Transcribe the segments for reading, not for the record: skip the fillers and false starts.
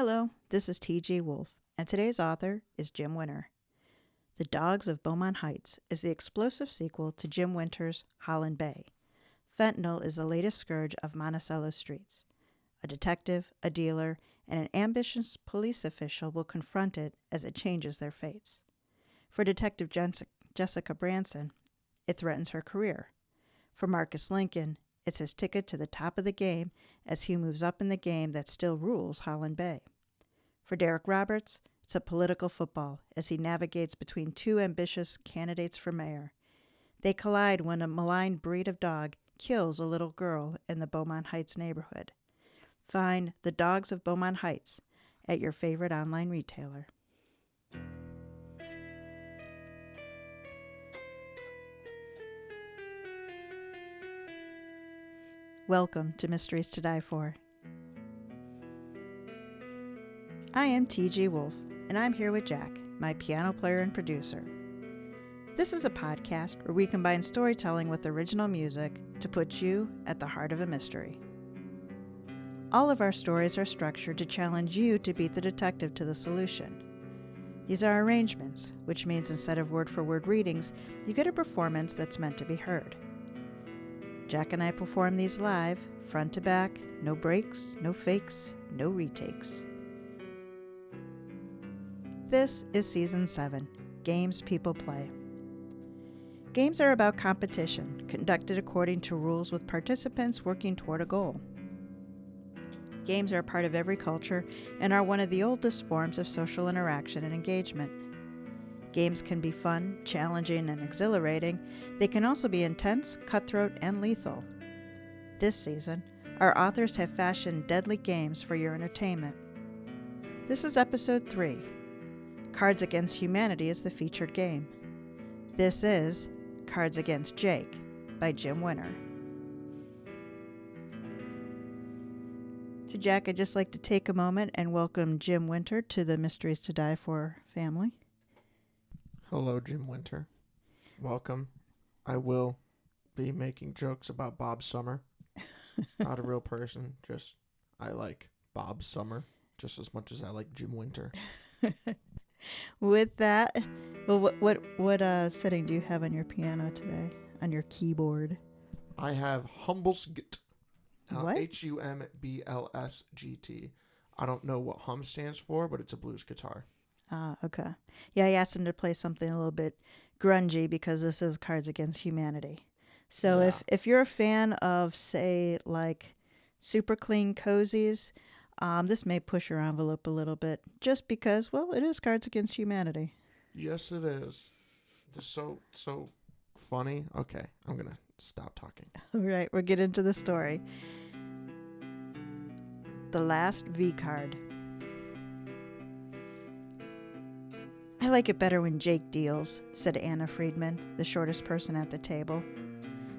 Hello, this is TG Wolff, and today's author is Jim Winter. The Dogs of Beaumont Heights is the explosive sequel to Jim Winter's Holland Bay. Fentanyl is the latest scourge of Monticello's streets. A detective, a dealer, and an ambitious police official will confront it as it changes their fates. For Detective Jessica Branson, it threatens her career. For Marcus Lincoln, it's his ticket to the top of the game as he moves up in the game that still rules Holland Bay. For Derek Roberts, it's a political football as he navigates between two ambitious candidates for mayor. They collide when a maligned breed of dog kills a little girl in the Beaumont Heights neighborhood. Find The Dogs of Beaumont Heights at your favorite online retailer. Welcome to Mysteries to Die For. I am TG Wolff, and I'm here with Jack, my piano player and producer. This is a podcast where we combine storytelling with original music to put you at the heart of a mystery. All of our stories are structured to challenge you to beat the detective to the solution. These are arrangements, which means instead of word-for-word readings, you get a performance that's meant to be heard. Jack and I perform these live, front to back, no breaks, no fakes, no retakes. This is Season 7, Games People Play. Games are about competition, conducted according to rules with participants working toward a goal. Games are a part of every culture and are one of the oldest forms of social interaction and engagement. Games can be fun, challenging, and exhilarating. They can also be intense, cutthroat, and lethal. This season, our authors have fashioned deadly games for your entertainment. This is Episode 3. Cards Against Humanity is the featured game. This is Cards Against Jake by Jim Winter. So Jack, I'd just like to take a moment and welcome Jim Winter to the Mysteries to Die For family. Hello, Jim Winter. Welcome. I will be making jokes about Bob Summer. Not a real person, just I like Bob Summer just as much as I like Jim Winter. With that, well, what setting do you have on your piano today? On your keyboard? I have Humblesgt. What? Humblsgt. I don't know what hum stands for, but it's a blues guitar. Okay. Yeah, I asked him to play something a little bit grungy because this is Cards Against Humanity. So Yeah. if you're a fan of, say, like super clean cozies, this may push your envelope a little bit just because, well, it is Cards Against Humanity. Yes, it is. It's so funny. Okay, I'm going to stop talking. All right, we'll get into the story. The Last V Card. I like it better when Jake deals, said Anna Friedman, the shortest person at the table.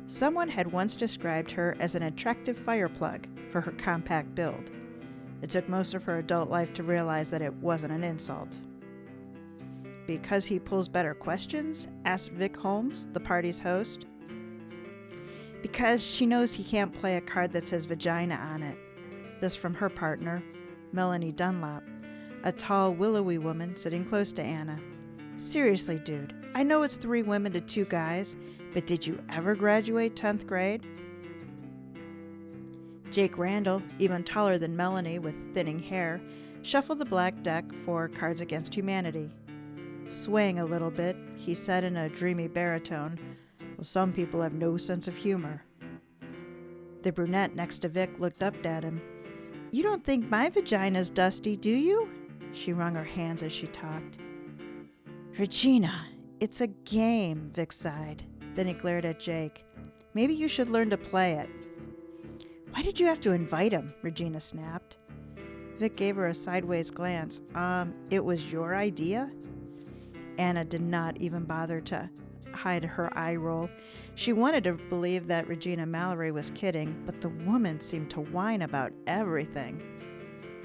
Someone had once described her as an attractive fireplug for her compact build. It took most of her adult life to realize that it wasn't an insult. Because he pulls better questions? Asked Vic Holmes, the party's host. Because she knows he can't play a card that says vagina on it. This from her partner, Melanie Dunlop, a tall, willowy woman sitting close to Anna. Seriously, dude, I know it's 3 women to 2 guys, but did you ever graduate 10th grade? Jake Randall, even taller than Melanie with thinning hair, shuffled the black deck for Cards Against Humanity. Swaying a little bit, he said in a dreamy baritone, "Well, some people have no sense of humor." The brunette next to Vic looked up at him. "You don't think my vagina's dusty, do you?" She wrung her hands as she talked. "Regina, it's a game," Vic sighed. Then he glared at Jake. "Maybe you should learn to play it." "Why did you have to invite him?" Regina snapped. Vic gave her a sideways glance. It was your idea?" Anna did not even bother to hide her eye roll. She wanted to believe that Regina Mallory was kidding, but the woman seemed to whine about everything.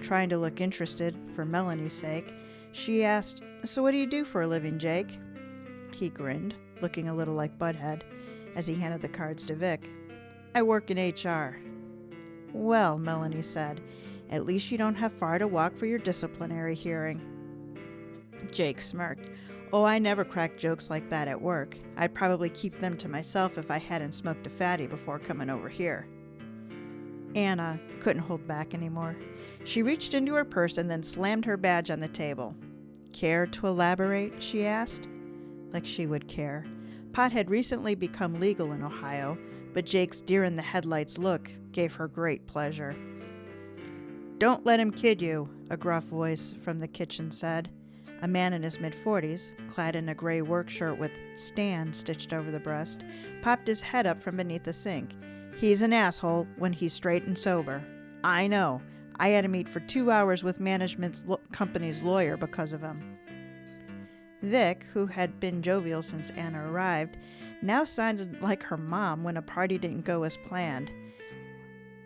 Trying to look interested, for Melanie's sake, she asked, "So what do you do for a living, Jake?" He grinned, looking a little like Butthead, as he handed the cards to Vic. "I work in HR." "Well," Melanie said, At least you don't have far to walk for your disciplinary hearing. Jake smirked. Oh, I never crack jokes like that at work. I'd probably keep them to myself if I hadn't smoked a fatty before coming over here. Anna couldn't hold back anymore. She reached into her purse and then slammed her badge on the table. Care to elaborate? She asked. Like she would care. Pot had recently become legal in Ohio, but Jake's deer-in-the-headlights look gave her great pleasure. Don't let him kid you, a gruff voice from the kitchen said. A man in his mid-40s, clad in a gray work shirt with Stan stitched over the breast, popped his head up from beneath the sink. He's an asshole when he's straight and sober. I know. I had to meet for 2 hours with management's company's lawyer because of him. Vic, who had been jovial since Anna arrived, now sounded like her mom when a party didn't go as planned.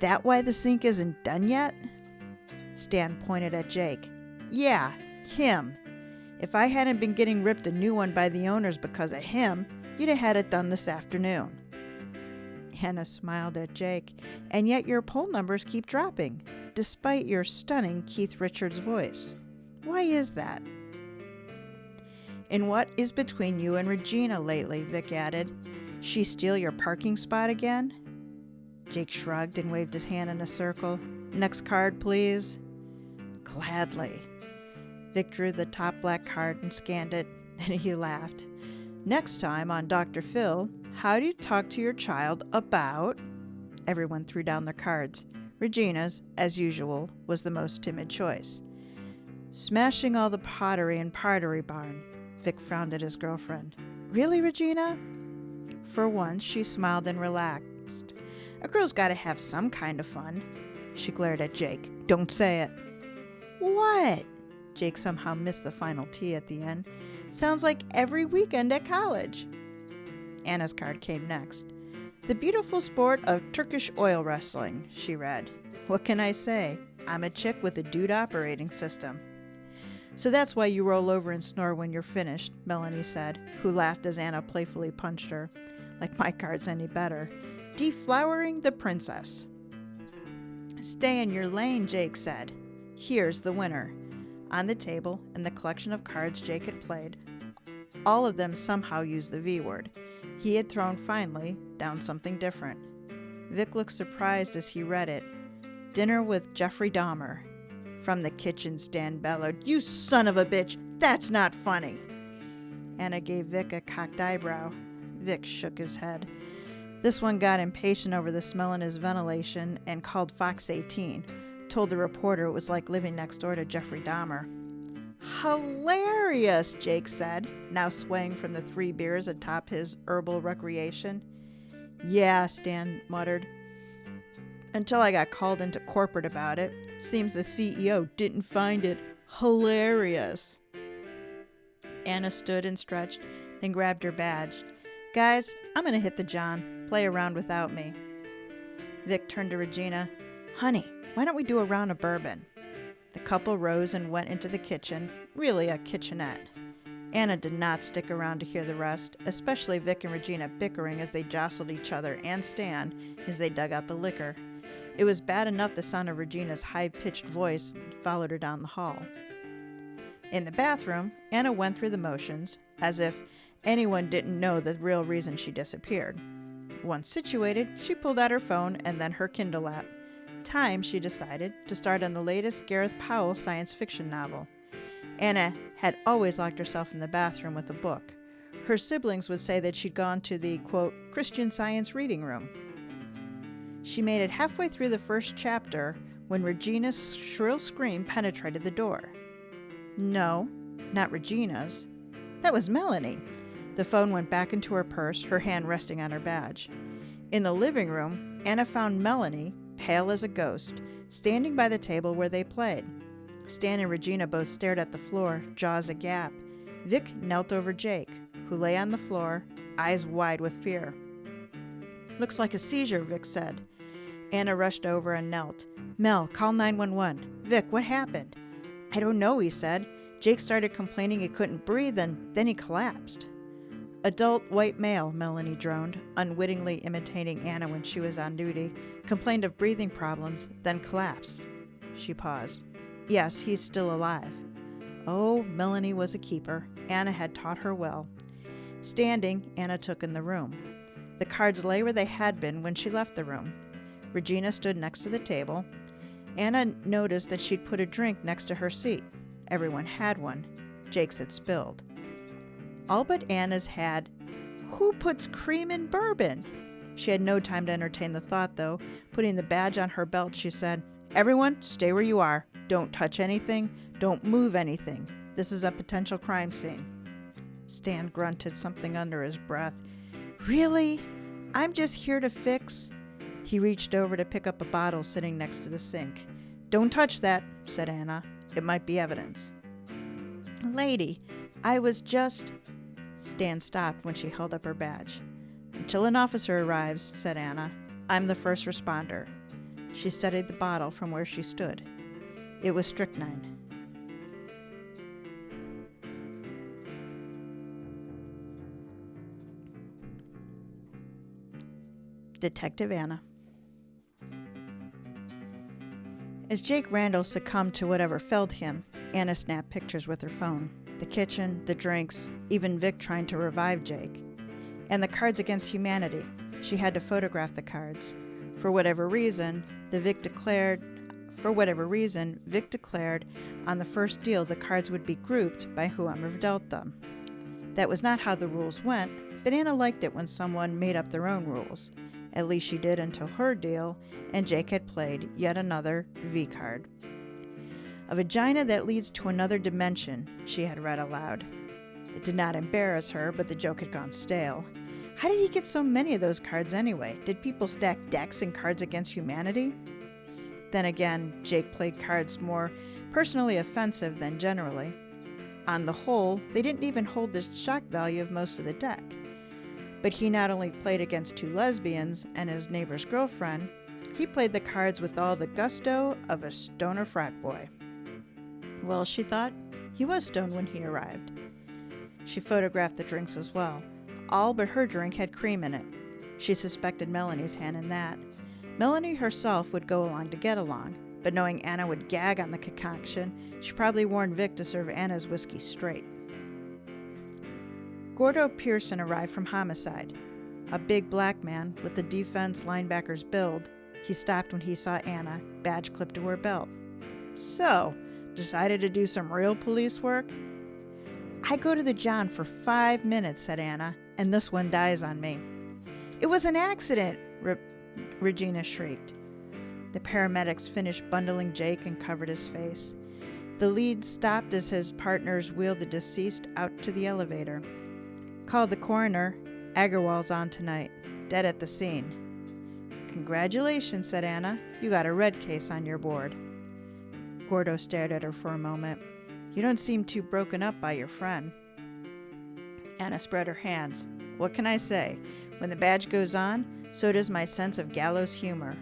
That why the sink isn't done yet? Stan pointed at Jake. Yeah, him. If I hadn't been getting ripped a new one by the owners because of him, you'd have had it done this afternoon. Anna smiled at Jake. And yet your poll numbers keep dropping, despite your stunning Keith Richards voice. Why is that? And what is between you and Regina lately? Vic added. She steal your parking spot again? Jake shrugged and waved his hand in a circle. Next card, please. Gladly. Vic drew the top black card and scanned it, and he laughed. Next time on Dr. Phil, how do you talk to your child about... Everyone threw down their cards. Regina's, as usual, was the most timid choice. Smashing all the pottery in Pottery Barn. Vic frowned at his girlfriend. Really, Regina? For once, she smiled and relaxed. A girl's got to have some kind of fun. She glared at Jake. Don't say it. What? Jake somehow missed the final T at the end. Sounds like every weekend at college. Anna's card came next. The beautiful sport of Turkish oil wrestling, she read. What can I say? I'm a chick with a dude operating system. So that's why you roll over and snore when you're finished, Melanie said, who laughed as Anna playfully punched her. Like my card's any better. Deflowering the princess. Stay in your lane, Jake said. Here's the winner. On the table, in the collection of cards Jake had played, all of them somehow used the V word. He had thrown finally down something different. Vic looked surprised as he read it. Dinner with Jeffrey Dahmer. From the kitchen, Stan bellowed, You son of a bitch! That's not funny! Anna gave Vic a cocked eyebrow. Vic shook his head. This one got impatient over the smell in his ventilation and called Fox 18. Told the reporter it was like living next door to Jeffrey Dahmer. Hilarious, Jake said, now swaying from the 3 beers atop his herbal recreation. Yeah, Stan muttered. Until I got called into corporate about it. Seems the CEO didn't find it hilarious. Anna stood and stretched, then grabbed her badge. Guys, I'm going to hit the John. Play around without me. Vic turned to Regina. Honey, why don't we do a round of bourbon? The couple rose and went into the kitchen, really a kitchenette. Anna did not stick around to hear the rest, especially Vic and Regina bickering as they jostled each other and Stan as they dug out the liquor. It was bad enough the sound of Regina's high-pitched voice followed her down the hall. In the bathroom, Anna went through the motions, as if anyone didn't know the real reason she disappeared. Once situated, she pulled out her phone and then her Kindle app. Time, she decided, to start on the latest Gareth Powell science fiction novel. Anna had always locked herself in the bathroom with a book. Her siblings would say that she'd gone to the, quote, Christian Science reading room. She made it halfway through the first chapter when Regina's shrill scream penetrated the door. No, not Regina's. That was Melanie. The phone went back into her purse, her hand resting on her badge. In the living room, Anna found Melanie, pale as a ghost, standing by the table where they played. Stan and Regina both stared at the floor, jaws agape. Vic knelt over Jake, who lay on the floor, eyes wide with fear. Looks like a seizure, Vic said. Anna rushed over and knelt. Mel, call 911. Vic, what happened? I don't know, he said. Jake started complaining he couldn't breathe, and then he collapsed. Adult white male, Melanie droned, unwittingly imitating Anna when she was on duty, complained of breathing problems, then collapsed. She paused. Yes, he's still alive. Oh, Melanie was a keeper. Anna had taught her well. Standing, Anna took in the room. The cards lay where they had been when she left the room. Regina stood next to the table. Anna noticed that she'd put a drink next to her seat. Everyone had one. Jake's had spilled. All but Anna's had. Who puts cream in bourbon? She had no time to entertain the thought, though. Putting the badge on her belt, she said, Everyone, stay where you are. Don't touch anything. Don't move anything. This is a potential crime scene. Stan grunted something under his breath. Really? I'm just here to fix... He reached over to pick up a bottle sitting next to the sink. Don't touch that, said Anna. It might be evidence. Lady, I was just... Stan stopped when she held up her badge. Until an officer arrives, said Anna. I'm the first responder. She studied the bottle from where she stood. It was strychnine. Detective Anna. As Jake Randall succumbed to whatever felled him, Anna snapped pictures with her phone. The kitchen, the drinks, even Vic trying to revive Jake. And the Cards Against Humanity. She had to photograph the cards. For whatever reason, Vic declared on the first deal the cards would be grouped by whoever dealt them. That was not how the rules went, but Anna liked it when someone made up their own rules. At least she did until her deal, and Jake had played yet another V card. A vagina that leads to another dimension, she had read aloud. It did not embarrass her, but the joke had gone stale. How did he get so many of those cards anyway? Did people stack decks and Cards Against Humanity? Then again, Jake played cards more personally offensive than generally. On the whole, they didn't even hold the shock value of most of the deck. But he not only played against two lesbians and his neighbor's girlfriend, he played the cards with all the gusto of a stoner frat boy. Well, she thought, he was stoned when he arrived. She photographed the drinks as well. All but her drink had cream in it. She suspected Melanie's hand in that. Melanie herself would go along to get along, but knowing Anna would gag on the concoction, she probably warned Vic to serve Anna's whiskey straight. Gordo Pearson arrived from homicide. A big black man with the defense linebacker's build, he stopped when he saw Anna, badge clipped to her belt. So, decided to do some real police work? I go to the John for 5 minutes, said Anna, and this one dies on me. It was an accident, Regina shrieked. The paramedics finished bundling Jake and covered his face. The lead stopped as his partners wheeled the deceased out to the elevator. Called the coroner. Agarwal's on tonight. Dead at the scene. Congratulations, said Anna. You got a red case on your board. Gordo stared at her for a moment. You don't seem too broken up by your friend. Anna spread her hands. What can I say? When the badge goes on, so does my sense of gallows humor.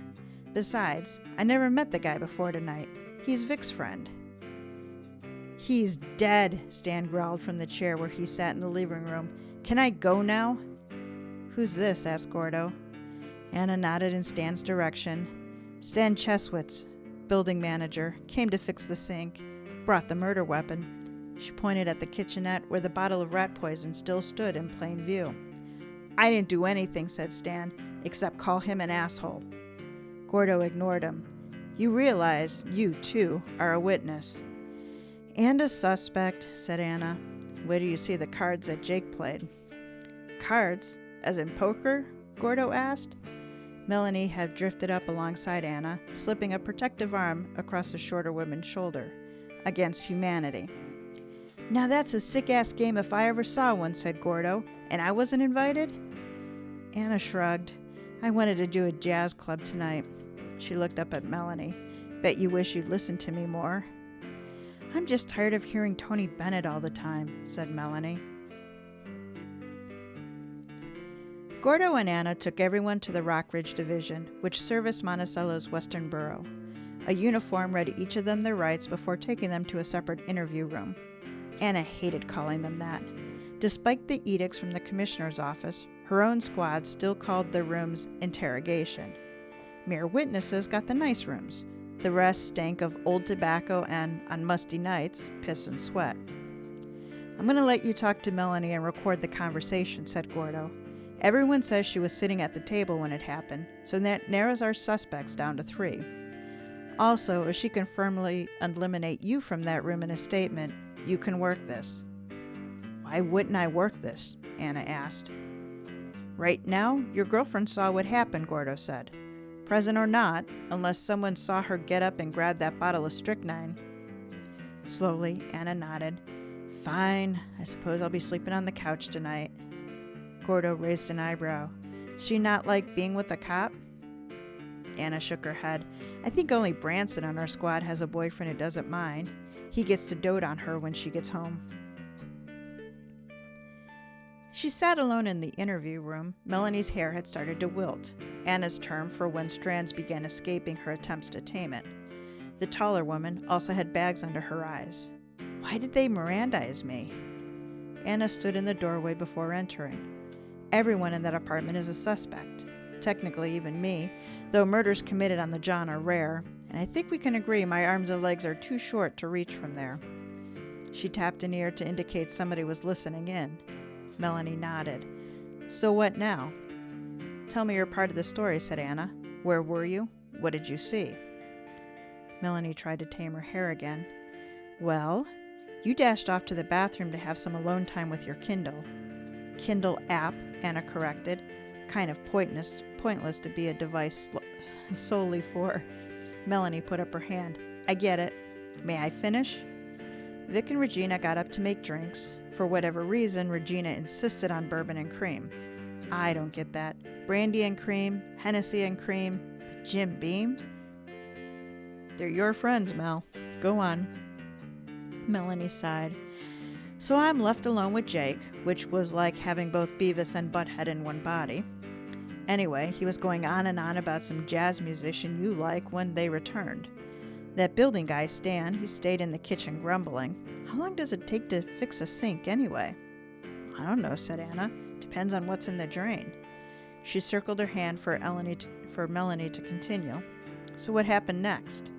Besides, I never met the guy before tonight. He's Vic's friend. He's dead, Stan growled from the chair where he sat in the living room. Can I go now? Who's this? Asked Gordo. Anna nodded in Stan's direction. Stan Cheswitz, building manager, came to fix the sink, brought the murder weapon. She pointed at the kitchenette where the bottle of rat poison still stood in plain view. I didn't do anything, said Stan, except call him an asshole. Gordo ignored him. You realize you, too, are a witness. And a suspect, said Anna. Where do you see the cards that Jake played? Cards? As in poker? Gordo asked. Melanie had drifted up alongside Anna, slipping a protective arm across the shorter woman's shoulder. Against humanity. Now that's a sick-ass game if I ever saw one, said Gordo. And I wasn't invited? Anna shrugged. I wanted to do a jazz club tonight. She looked up at Melanie. Bet you wish you'd listened to me more. I'm just tired of hearing Tony Bennett all the time, said Melanie. Gordo and Anna took everyone to the Rockridge Division, which serviced Monticello's western borough. A uniform read each of them their rights before taking them to a separate interview room. Anna hated calling them that. Despite the edicts from the commissioner's office, her own squad still called their rooms interrogation. Mere witnesses got the nice rooms. The rest stank of old tobacco and, on musty nights, piss and sweat. I'm going to let you talk to Melanie and record the conversation, said Gordo. Everyone says she was sitting at the table when it happened, so that narrows our suspects down to 3. Also, if she can firmly eliminate you from that room in a statement, you can work this. Why wouldn't I work this? Anna asked. Right now, your girlfriend saw what happened, Gordo said. Present or not, unless someone saw her get up and grab that bottle of strychnine. Slowly, Anna nodded. Fine, I suppose I'll be sleeping on the couch tonight. Gordo raised an eyebrow. She not like being with a cop? Anna shook her head. I think only Branson on our squad has a boyfriend who doesn't mind. He gets to dote on her when she gets home. She sat alone in the interview room. Melanie's hair had started to wilt, Anna's term for when strands began escaping her attempts to tame it. The taller woman also had bags under her eyes. Why did they Mirandize me? Anna stood in the doorway before entering. Everyone in that apartment is a suspect. Technically, even me, though murders committed on the John are rare, and I think we can agree my arms and legs are too short to reach from there. She tapped an ear to indicate somebody was listening in. Melanie nodded. So what now? Tell me your part of the story, said Anna. Where were you? What did you see? Melanie tried to tame her hair again. Well, you dashed off to the bathroom to have some alone time with your Kindle. Kindle app, Anna corrected. Kind of pointless to be a device solely for... Melanie put up her hand. I get it. May I finish? Vic and Regina got up to make drinks. For whatever reason, Regina insisted on bourbon and cream. I don't get that. Brandy and cream, Hennessy and cream, but Jim Beam? They're your friends, Mel. Go on. Melanie sighed. So I'm left alone with Jake, which was like having both Beavis and Butthead in one body. Anyway, he was going on and on about some jazz musician you like when they returned. That building guy, Stan, he stayed in the kitchen grumbling. How long does it take to fix a sink anyway? I don't know, said Anna. Depends on what's in the drain. She circled her hand for Melanie to continue. So what happened next?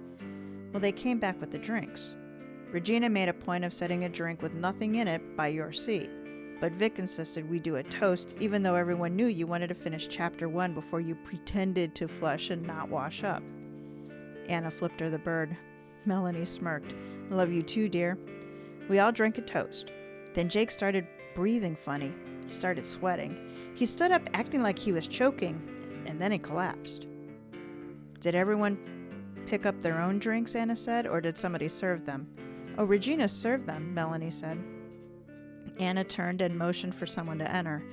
Well, they came back with the drinks. Regina made a point of setting a drink with nothing in it by your seat, but Vic insisted we do a toast even though everyone knew you wanted to finish chapter 1 before you pretended to flush and not wash up. Anna flipped her the bird. Melanie smirked. I love you too, dear. We all drank a toast. Then Jake started breathing funny. He started sweating. He stood up acting like he was choking, and then he collapsed. Did everyone pick up their own drinks, Anna said, or did somebody serve them? Oh, Regina served them, Melanie said. Anna turned and motioned for someone to enter.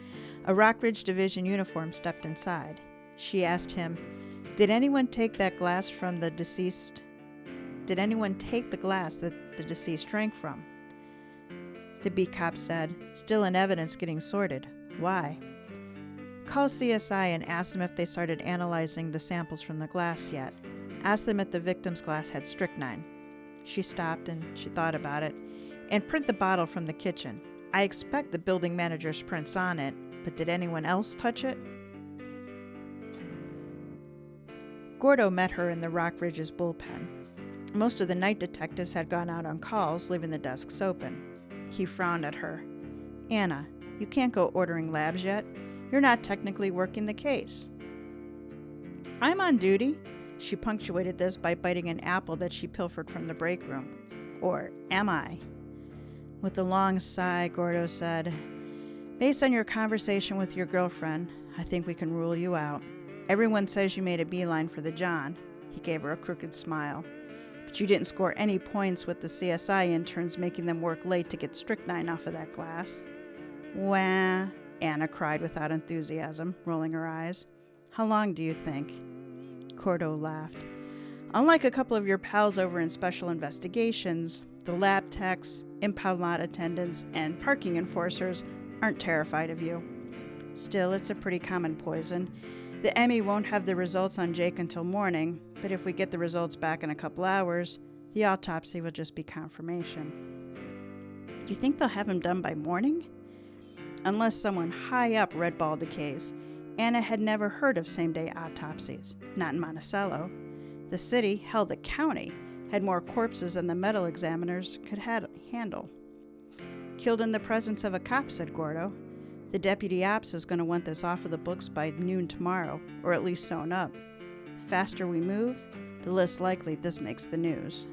A Rockridge Division uniform stepped inside. She asked him, Did anyone take the glass that the deceased drank from? The beat cop said, Still in evidence getting sorted. Why? Call CSI and ask them if they started analyzing the samples from the glass yet. Ask them if the victim's glass had strychnine. She stopped and she thought about it. And print the bottle from the kitchen. I expect the building manager's prints on it, but did anyone else touch it? Gordo met her in the Rockridge's bullpen. Most of the night detectives had gone out on calls, leaving the desks open. He frowned at her. Anna, you can't go ordering labs yet. You're not technically working the case. I'm on duty. She punctuated this by biting an apple that she pilfered from the break room. Or am I? With a long sigh, Gordo said, Based on your conversation with your girlfriend, I think we can rule you out. Everyone says you made a beeline for the John. He gave her a crooked smile. But you didn't score any points with the CSI interns making them work late to get strychnine off of that glass. Wah, Anna cried without enthusiasm, rolling her eyes. How long do you think? Gordo laughed. Unlike a couple of your pals over in special investigations, the lab techs, impound lot attendants, and parking enforcers aren't terrified of you. Still, it's a pretty common poison. The Emmy won't have the results on Jake until morning, but if we get the results back in a couple hours, the autopsy will just be confirmation. Do you think they'll have him done by morning? Unless someone high up redballed the case, Anna had never heard of same-day autopsies, not in Monticello. The city, hell, the county, had more corpses than the medical examiners could handle. Killed in the presence of a cop, said Gordo. The deputy ops is going to want this off of the books by noon tomorrow, or at least sewn up. The faster we move, the less likely this makes the news.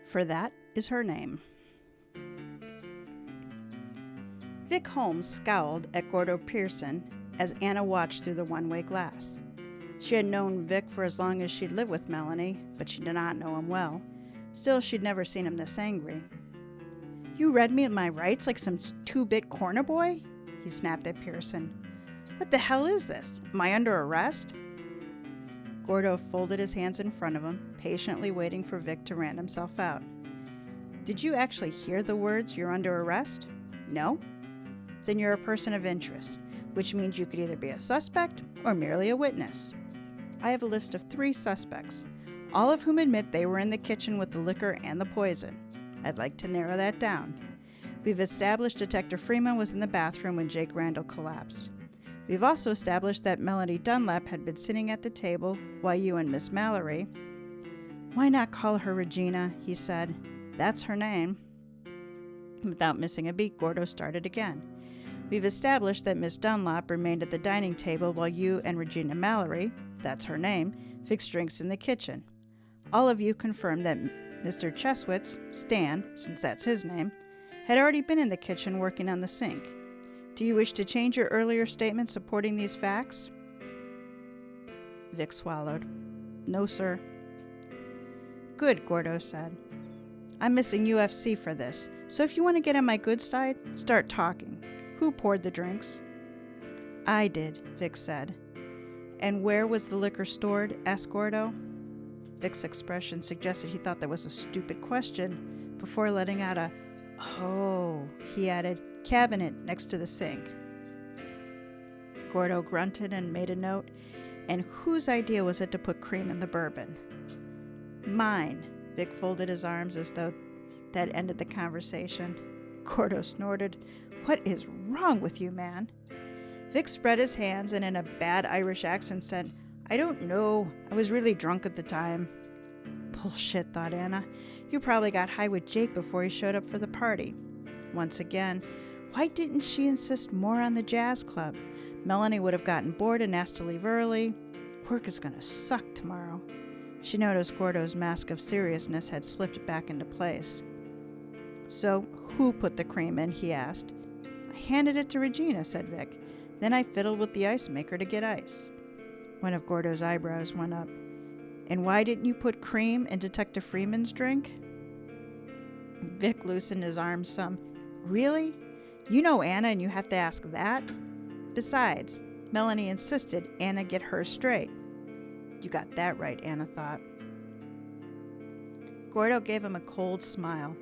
For that is her name. Vic Holmes scowled at Gordo Pearson as Anna watched through the one-way glass. She had known Vic for as long as she'd lived with Melanie, but she did not know him well. Still, she'd never seen him this angry. You read me my rights like some 2-bit corner boy? He snapped at Pearson. What the hell is this? Am I under arrest? Gordo folded his hands in front of him, patiently waiting for Vic to rant himself out. Did you actually hear the words, "You're under arrest"? No? Then you're a person of interest, which means you could either be a suspect or merely a witness. I have a list of 3 suspects, all of whom admit they were in the kitchen with the liquor and the poison. I'd like to narrow that down. We've established Detective Freeman was in the bathroom when Jake Randall collapsed. We've also established that Melanie Dunlap had been sitting at the table while you and Miss Mallory... Why not call her Regina, he said. That's her name. Without missing a beat, Gordo started again. We've established that Miss Dunlap remained at the dining table while you and Regina Mallory, that's her name, fixed drinks in the kitchen. All of you confirmed that Mr. Cheswitz, Stan, since that's his name, had already been in the kitchen working on the sink. Do you wish to change your earlier statement supporting these facts? Vic swallowed. No, sir. Good, Gordo said. I'm missing UFC for this, so if you want to get on my good side, start talking. Who poured the drinks? I did, Vic said. And where was the liquor stored? Asked Gordo. Vic's expression suggested he thought that was a stupid question before letting out a, "Oh," he added, "cabinet next to the sink." Gordo grunted and made a note. And whose idea was it to put cream in the bourbon? Mine. Vic folded his arms as though that ended the conversation. Gordo snorted. What is wrong with you, man? Vic spread his hands and in a bad Irish accent said, I don't know. I was really drunk at the time. Bullshit, thought Anna. You probably got high with Jake before he showed up for the party. Once again, why didn't she insist more on the jazz club? Melanie would have gotten bored and asked to leave early. Work is going to suck tomorrow. She noticed Gordo's mask of seriousness had slipped back into place. So, who put the cream in, he asked. I handed it to Regina, said Vic. Then I fiddled with the ice maker to get ice. One of Gordo's eyebrows went up. And why didn't you put cream in Detective Freeman's drink? Vic loosened his arms some. Really? You know Anna and you have to ask that? Besides, Melanie insisted Anna get hers straight. You got that right, Anna thought. Gordo gave him a cold smile.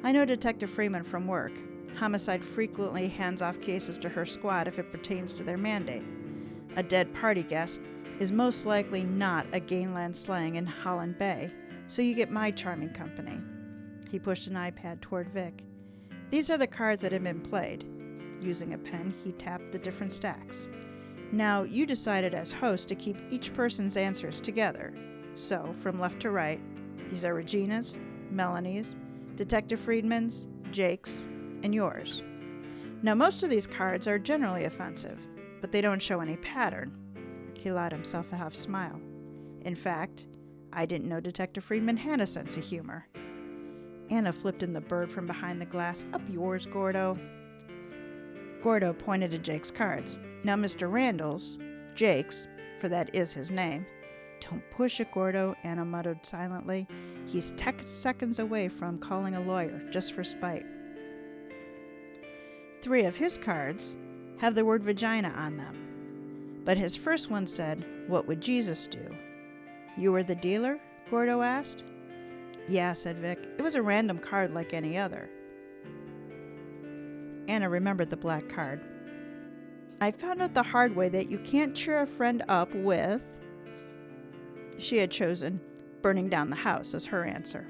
I know Detective Freeman from work. Homicide frequently hands off cases to her squad if it pertains to their mandate. A dead party guest is most likely not a gangland slang in Holland Bay, so you get my charming company. He pushed an iPad toward Vic. These are the cards that have been played. Using a pen, he tapped the different stacks. Now, you decided as host to keep each person's answers together. So, from left to right, these are Regina's, Melanie's, Detective Friedman's, Jake's, and yours. Now, most of these cards are generally offensive, but they don't show any pattern. He allowed himself a half smile. In fact, I didn't know Detective Friedman had a sense of humor. Anna flipped in the bird from behind the glass. Up yours, Gordo. Gordo pointed to Jake's cards. Now, Mr. Randall's, Jake's, for that is his name. Don't push it, Gordo, Anna muttered silently. He's seconds away from calling a lawyer, just for spite. 3 of his cards have the word vagina on them. But his first one said, What would Jesus do? You were the dealer? Gordo asked. Yeah, said Vic. It was a random card like any other. Anna remembered the black card. I found out the hard way that you can't cheer a friend up with... She had chosen burning down the house as her answer.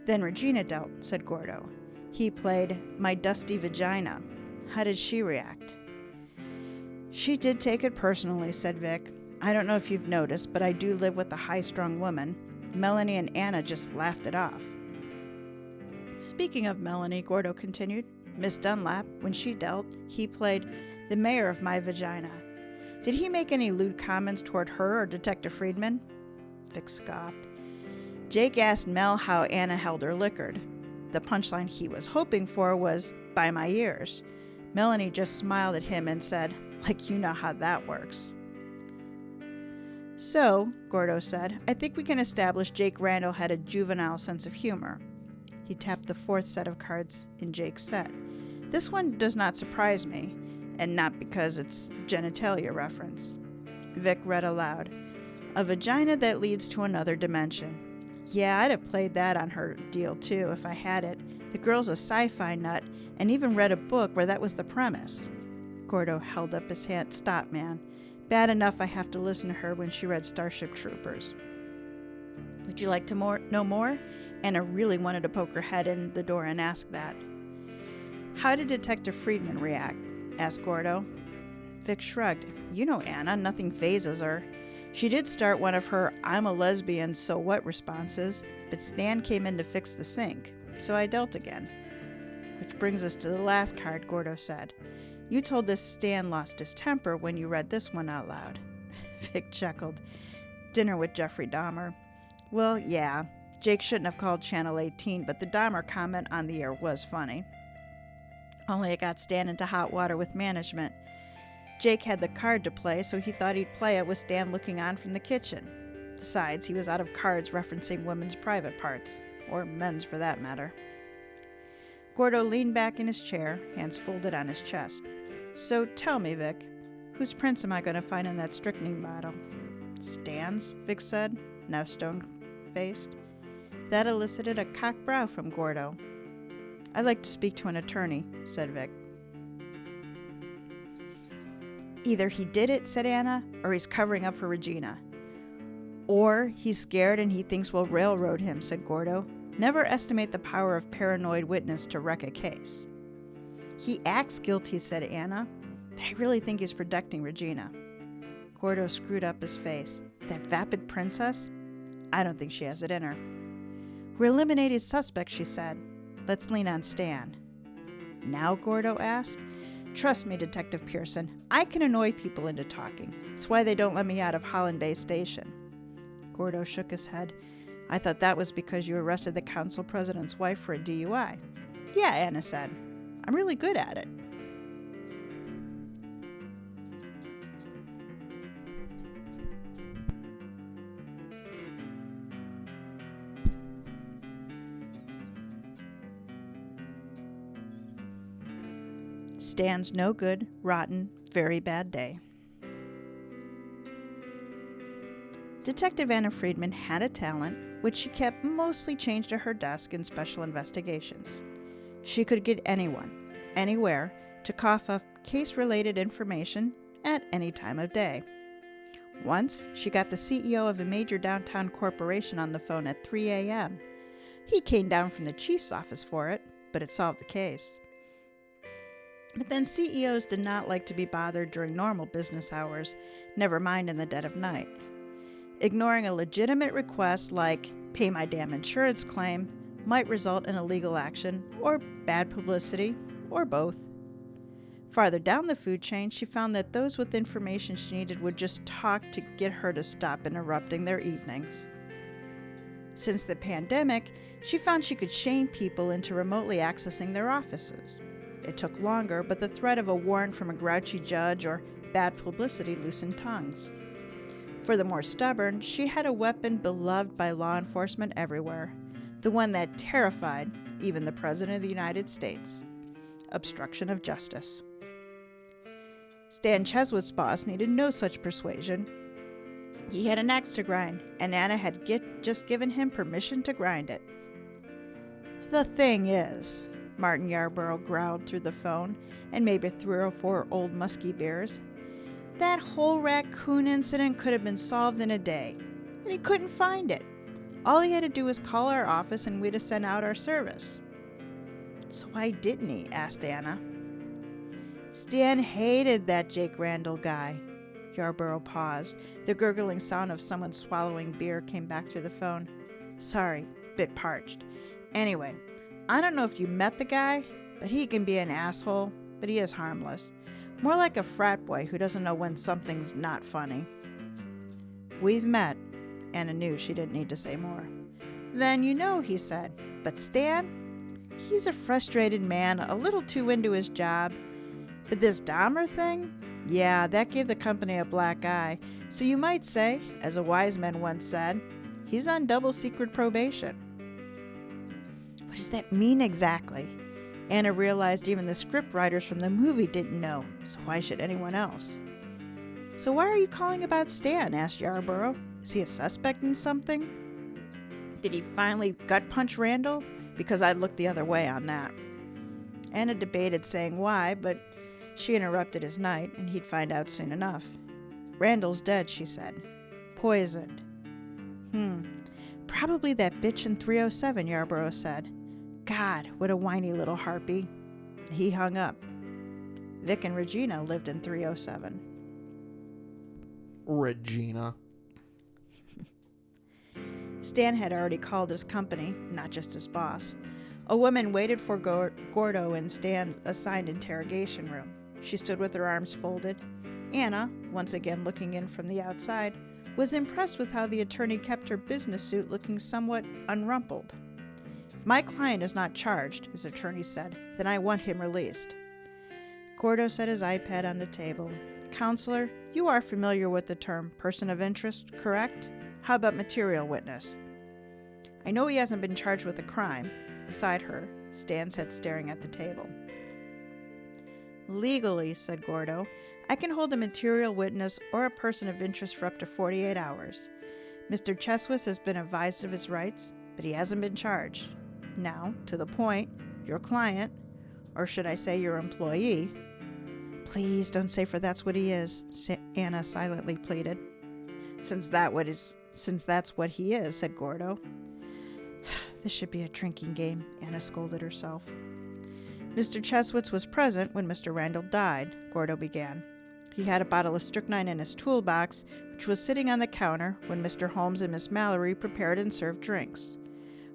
Then Regina dealt, said Gordo. He played My Dusty Vagina. How did she react? She did take it personally, said Vic. I don't know if you've noticed, but I do live with a high-strung woman. Melanie and Anna just laughed it off. Speaking of Melanie, Gordo continued, Miss Dunlap, when she dealt, he played the mayor of my vagina. Did he make any lewd comments toward her or Detective Friedman? Vic scoffed. Jake asked Mel how Anna held her liquored. The punchline he was hoping for was, by my ears. Melanie just smiled at him and said, like you know how that works. So, Gordo said, I think we can establish Jake Randall had a juvenile sense of humor. He tapped the fourth set of cards in Jake's set. This one does not surprise me, and not because it's genitalia reference. Vic read aloud, a vagina that leads to another dimension. Yeah, I'd have played that on her deal too if I had it. The girl's a sci-fi nut, and even read a book where that was the premise. Gordo held up his hand. Stop, man. Bad enough I have to listen to her when she read Starship Troopers. Would you like to know more? Anna really wanted to poke her head in the door and ask that. How did Detective Friedman react? Asked Gordo. Vic shrugged. You know Anna, nothing phases her. She did start one of her I'm a lesbian, so what responses, but Stan came in to fix the sink, so I dealt again. Which brings us to the last card, Gordo said. You told us Stan lost his temper when you read this one out loud. Vic chuckled. Dinner with Jeffrey Dahmer. Well, yeah, Jake shouldn't have called Channel 18, but the Dahmer comment on the air was funny. Only it got Stan into hot water with management. Jake had the card to play, so he thought he'd play it with Stan looking on from the kitchen. Besides, he was out of cards referencing women's private parts, or men's for that matter. Gordo leaned back in his chair, hands folded on his chest. So tell me, Vic, whose prints am I going to find in that strychnine bottle? Stan's, Vic said, now stone-faced. That elicited a cocked brow from Gordo. I'd like to speak to an attorney, said Vic. Either he did it, said Anna, or he's covering up for Regina. Or he's scared and he thinks we'll railroad him, said Gordo. Never estimate the power of paranoid witness to wreck a case. He acts guilty, said Anna, but I really think he's protecting Regina. Gordo screwed up his face. That vapid princess? I don't think she has it in her. We're eliminated suspects, she said. Let's lean on Stan. Now, Gordo asked. Trust me, Detective Pearson, I can annoy people into talking. It's why they don't let me out of Holland Bay Station. Gordo shook his head. I thought that was because you arrested the council president's wife for a DUI. Yeah, Anna said. I'm really good at it. Stan's no good, rotten, very bad day. Detective Anna Friedman had a talent, which she kept mostly chained to her desk in special investigations. She could get anyone, anywhere, to cough up case-related information at any time of day. Once, she got the CEO of a major downtown corporation on the phone at 3 a.m. He came down from the chief's office for it, but it solved the case. But then CEOs did not like to be bothered during normal business hours, never mind in the dead of night. Ignoring a legitimate request like, pay my damn insurance claim, might result in a legal action, or bad publicity, or both. Farther down the food chain, she found that those with information she needed would just talk to get her to stop interrupting their evenings. Since the pandemic, she found she could shame people into remotely accessing their offices. It took longer, but the threat of a warrant from a grouchy judge or bad publicity loosened tongues. For the more stubborn, she had a weapon beloved by law enforcement everywhere, the one that terrified even the President of the United States: obstruction of justice. Stan Cheswood's boss needed no such persuasion. He had an axe to grind, and Anna had just given him permission to grind it. The thing is, Martin Yarborough growled through the phone, and maybe 3 or 4 old musky beers, that whole raccoon incident could have been solved in a day, and he couldn't find it. All he had to do was call our office and we'd have sent out our service. So why didn't he? Asked Anna. Stan hated that Jake Randall guy. Yarborough paused. The gurgling sound of someone swallowing beer came back through the phone. Sorry, bit parched. Anyway, I don't know if you met the guy, but he can be an asshole, but he is harmless. More like a frat boy who doesn't know when something's not funny. We've met. Anna knew she didn't need to say more. Then you know, he said. But Stan? He's a frustrated man, a little too into his job. But this Dahmer thing? Yeah, that gave the company a black eye. So you might say, as a wise man once said, he's on double secret probation. What does that mean exactly? Anna realized even the scriptwriters from the movie didn't know, so why should anyone else? So why are you calling about Stan? Asked Yarborough. Is he a suspect in something? Did he finally gut punch Randall? Because I'd look the other way on that. Anna debated saying why, but she interrupted his night, and he'd find out soon enough. Randall's dead, she said. Poisoned. Probably that bitch in 307, Yarborough said. God, what a whiny little harpy. He hung up. Vic and Regina lived in 307. Regina. Stan had already called his company, not just his boss. A woman waited for Gordo in Stan's assigned interrogation room. She stood with her arms folded. Anna, once again looking in from the outside, was impressed with how the attorney kept her business suit looking somewhat unrumpled. If my client is not charged, his attorney said, then I want him released. Gordo set his iPad on the table. Counselor, you are familiar with the term person of interest, correct? How about material witness? I know he hasn't been charged with a crime. Beside her, Stan sat staring at the table. Legally, said Gordo, I can hold a material witness or a person of interest for up to 48 hours. Mr. Cheswis has been advised of his rights, but he hasn't been charged. Now, to the point, your client, or should I say your employee, please don't say for that's what he is, Anna silently pleaded. Since that's what he is, said Gordo. This should be a drinking game, Anna scolded herself. Mr. Cheswitz was present when Mr. Randall died, Gordo began. He had a bottle of strychnine in his toolbox, which was sitting on the counter when Mr. Holmes and Miss Mallory prepared and served drinks.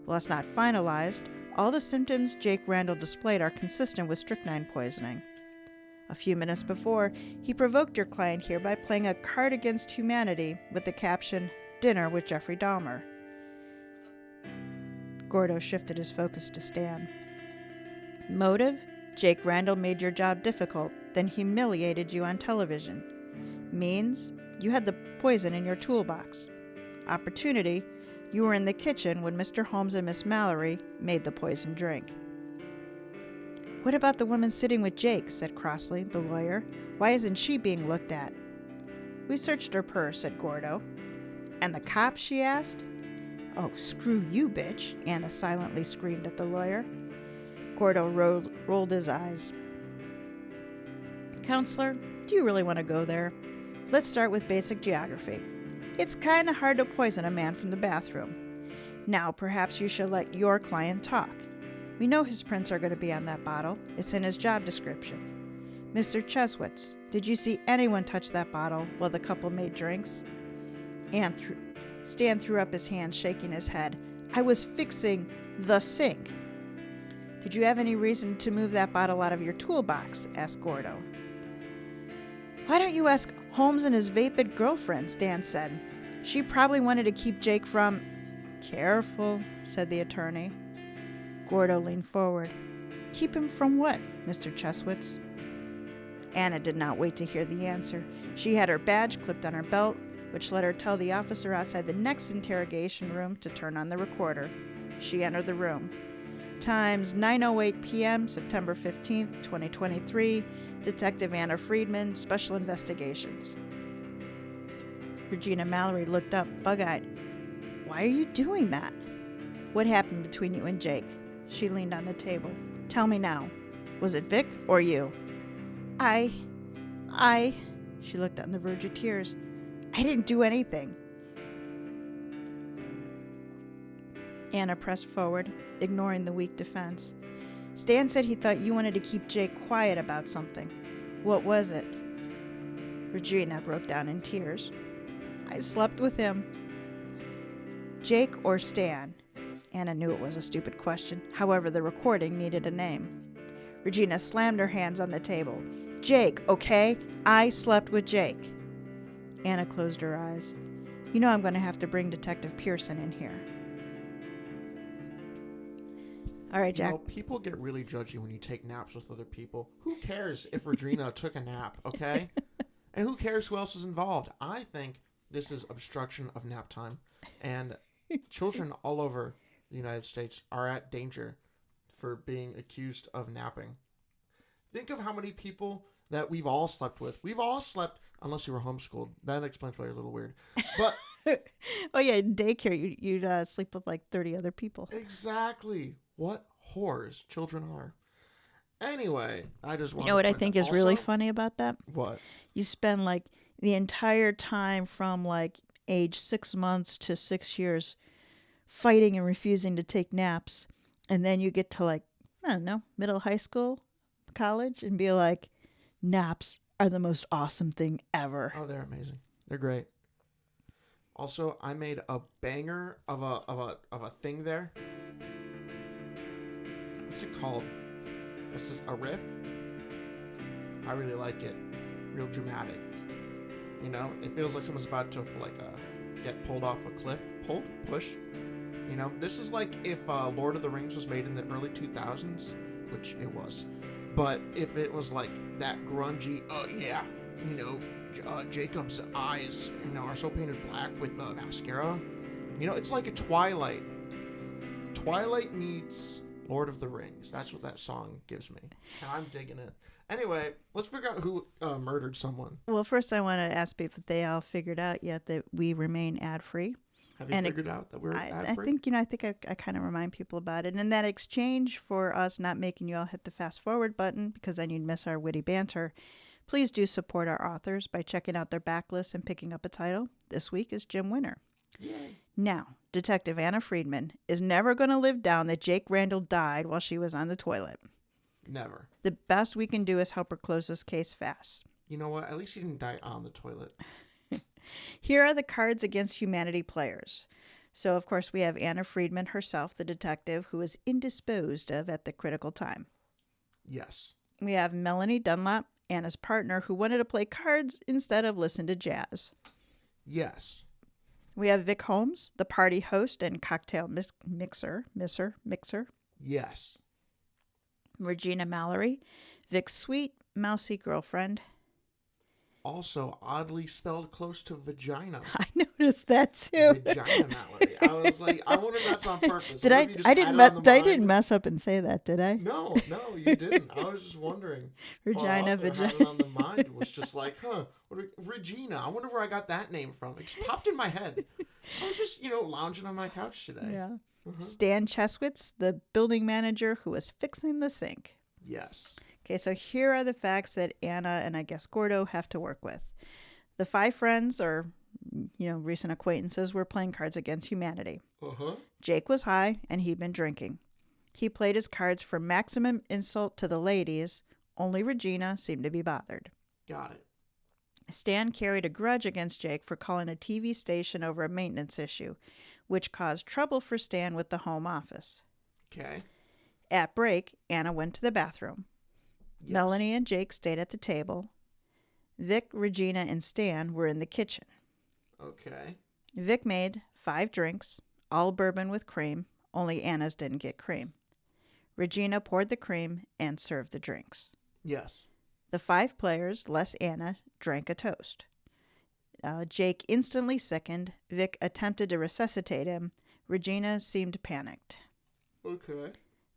While it's not finalized, all the symptoms Jake Randall displayed are consistent with strychnine poisoning. A few minutes before, he provoked your client here by playing a card against humanity with the caption, Dinner with Jeffrey Dahmer. Gordo shifted his focus to Stan. Motive? Jake Randall made your job difficult, then humiliated you on television. Means? You had the poison in your toolbox. Opportunity? You were in the kitchen when Mr. Holmes and Miss Mallory made the poisoned drink. What about the woman sitting with Jake? Said Crossley, the lawyer. Why isn't she being looked at? We searched her purse, said Gordo. And the cops? She asked. Oh, screw you, bitch, Anna silently screamed at the lawyer. Gordo rolled his eyes. Counselor, do you really want to go there? Let's start with basic geography. It's kind of hard to poison a man from the bathroom. Now, perhaps you should let your client talk. We know his prints are going to be on that bottle. It's in his job description. Mr. Cheswitz, did you see anyone touch that bottle while the couple made drinks? Stan threw up his hands, shaking his head. I was fixing the sink. Did you have any reason to move that bottle out of your toolbox? Asked Gordo. Why don't you ask Holmes and his vapid girlfriend? Stan said. She probably wanted to keep Jake from... Careful, said the attorney. Gordo leaned forward. Keep him from what, Mr. Cheswitz? Anna did not wait to hear the answer. She had her badge clipped on her belt, which let her tell the officer outside the next interrogation room to turn on the recorder. She entered the room. Times 9:08 p.m., September 15th, 2023. Detective Anna Friedman, Special Investigations. Regina Mallory looked up, bug-eyed. Why are you doing that? What happened between you and Jake? She leaned on the table. Tell me now. Was it Vic or you? She looked on the verge of tears. I didn't do anything. Anna pressed forward, ignoring the weak defense. Stan said he thought you wanted to keep Jake quiet about something. What was it? Regina broke down in tears. I slept with him. Jake or Stan? Anna knew it was a stupid question. However, the recording needed a name. Regina slammed her hands on the table. Jake, okay? I slept with Jake. Anna closed her eyes. You know I'm going to have to bring Detective Pearson in here. All right, Jack. You know, people get really judgy when you take naps with other people. Who cares if Regina took a nap, okay? And who cares who else is involved? I think this is obstruction of nap time. And children all over the United States are at danger for being accused of napping. Think of how many people that we've all slept with. We've all slept, unless you were homeschooled. That explains why you're a little weird. But oh, yeah, in daycare, you'd sleep with like 30 other people. Exactly. What whores children are. Anyway, I just want You know what I think is really funny about that? What? You spend like the entire time from like age 6 months to 6 years fighting and refusing to take naps. And then you get to like, I don't know, middle high school, college, and be like, naps are the most awesome thing ever. Oh, they're amazing. They're great. Also, I made a banger of a thing there. What's it called? This is a riff. I really like it. Real dramatic. You know, it feels like someone's about to get pulled off a cliff. Push. You know, this is like if Lord of the Rings was made in the early 2000s, which it was. But if it was like that grungy, oh yeah, you know, Jacob's eyes, you know, are so painted black with mascara. You know, it's like a Twilight. Twilight meets Lord of the Rings. That's what that song gives me. And I'm digging it. Anyway, let's figure out who murdered someone. Well, first I want to ask people if they all figured out yet that we remain ad-free. Have you figured out that we're ad-free? I think I kind of remind people about it. And that exchange for us not making you all hit the fast forward button because then you'd miss our witty banter, please do support our authors by checking out their backlist and picking up a title. This week is Jim Winter. Yay. Now, Detective Anna Friedman is never going to live down that Jake Randall died while she was on the toilet. Never. The best we can do is help her close this case fast. You know what? At least she didn't die on the toilet. Here are the Cards Against Humanity players. So, of course, we have Anna Friedman herself, the detective, who is indisposed of at the critical time. Yes. We have Melanie Dunlap, Anna's partner, who wanted to play cards instead of listen to jazz. Yes. We have Vic Holmes, the party host and cocktail mixer. Yes. Regina Mallory, Vic's sweet, mousy girlfriend. Also, oddly spelled close to vagina. I noticed that too. Vagina Mallory. I was like, I wonder if that's on purpose. I didn't mess up and say that, did I? No, you didn't. I was just wondering. Vagina. Had it on the mind was just like, Regina. I wonder where I got that name from. It just popped in my head. I was just, lounging on my couch today. Yeah. Stan Cheswitz, the building manager who was fixing the sink. Yes. Okay, so here are the facts that Anna and I guess Gordo have to work with. The 5 friends, or, recent acquaintances, were playing Cards Against Humanity. Uh-huh. Jake was high, and he'd been drinking. He played his cards for maximum insult to the ladies. Only Regina seemed to be bothered. Got it. Stan carried a grudge against Jake for calling a TV station over a maintenance issue, which caused trouble for Stan with the home office. Okay. At break, Anna went to the bathroom. Yes. Melanie and Jake stayed at the table. Vic, Regina, and Stan were in the kitchen. Okay. Vic made 5 drinks, all bourbon with cream, only Anna's didn't get cream. Regina poured the cream and served the drinks. Yes. The 5 players, less Anna, drank a toast. Jake instantly sickened. Vic attempted to resuscitate him. Regina seemed panicked. Okay.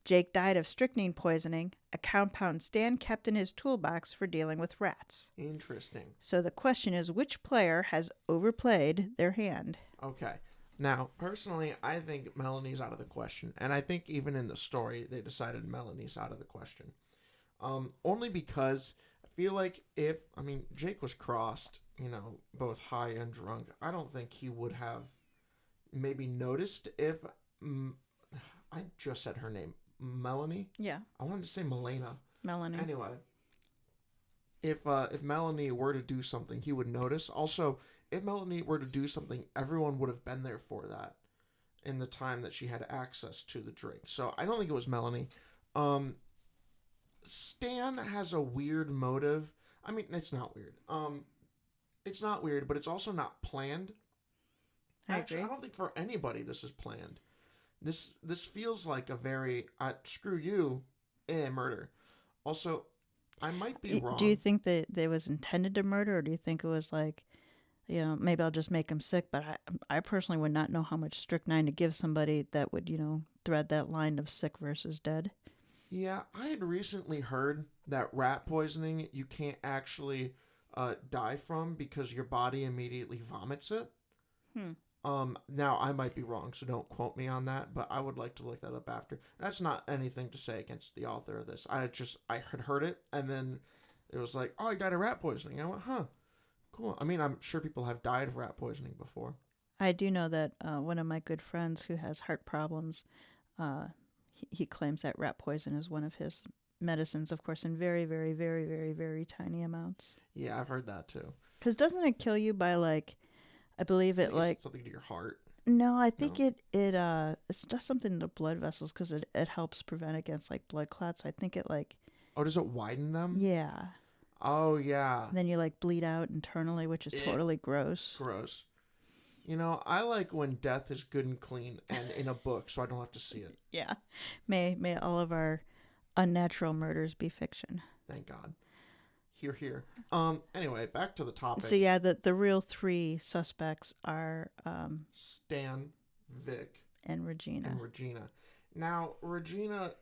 Jake died of strychnine poisoning, a compound Stan kept in his toolbox for dealing with rats. Interesting. So the question is, which player has overplayed their hand? Okay. Now, personally, I think Melanie's out of the question. And I think even in the story, they decided Melanie's out of the question. Only because I feel like Jake was crossed, both high and drunk. I don't think he would have maybe noticed if I just said her name. Melanie? Yeah, I wanted to say Melena. Melanie. Anyway, if Melanie were to do something, he would notice. Also, if Melanie were to do something, everyone would have been there for that in the time that she had access to the drink. So I don't think it was Melanie. Stan has a weird motive. I mean, it's not weird. It's not weird, but it's also not planned. Actually, I don't think for anybody this is planned. This feels like a very screw you, murder. Also, I might be wrong. Do you think that they was intended to murder, or do you think it was like, maybe I'll just make him sick? But I personally would not know how much strychnine to give somebody that would, thread that line of sick versus dead. Yeah, I had recently heard that rat poisoning you can't actually die from because your body immediately vomits it. Now I might be wrong, so don't quote me on that, but I would like to look that up after. That's not anything to say against the author of this. I had heard it, and then it was like, oh, he died of rat poisoning. I went, huh, cool. I mean, I'm sure people have died of rat poisoning before. I do know that one of my good friends who has heart problems, he claims that rat poison is one of his medicines, of course, in very, very, very, very, very tiny amounts. Yeah, I've heard that too. Because doesn't it kill you by I believe it something to your heart. No, I think it does something to the blood vessels because it helps prevent against blood clots. So I think it Oh, does it widen them? Yeah. Oh yeah. And then you bleed out internally, which is totally gross. Gross. I like when death is good and clean and in a book, so I don't have to see it. Yeah. May all of our unnatural murders be fiction. Thank God. Hear. Anyway, back to the topic. So yeah, the real three suspects are Stan, Vic, and Regina. Now, Regina,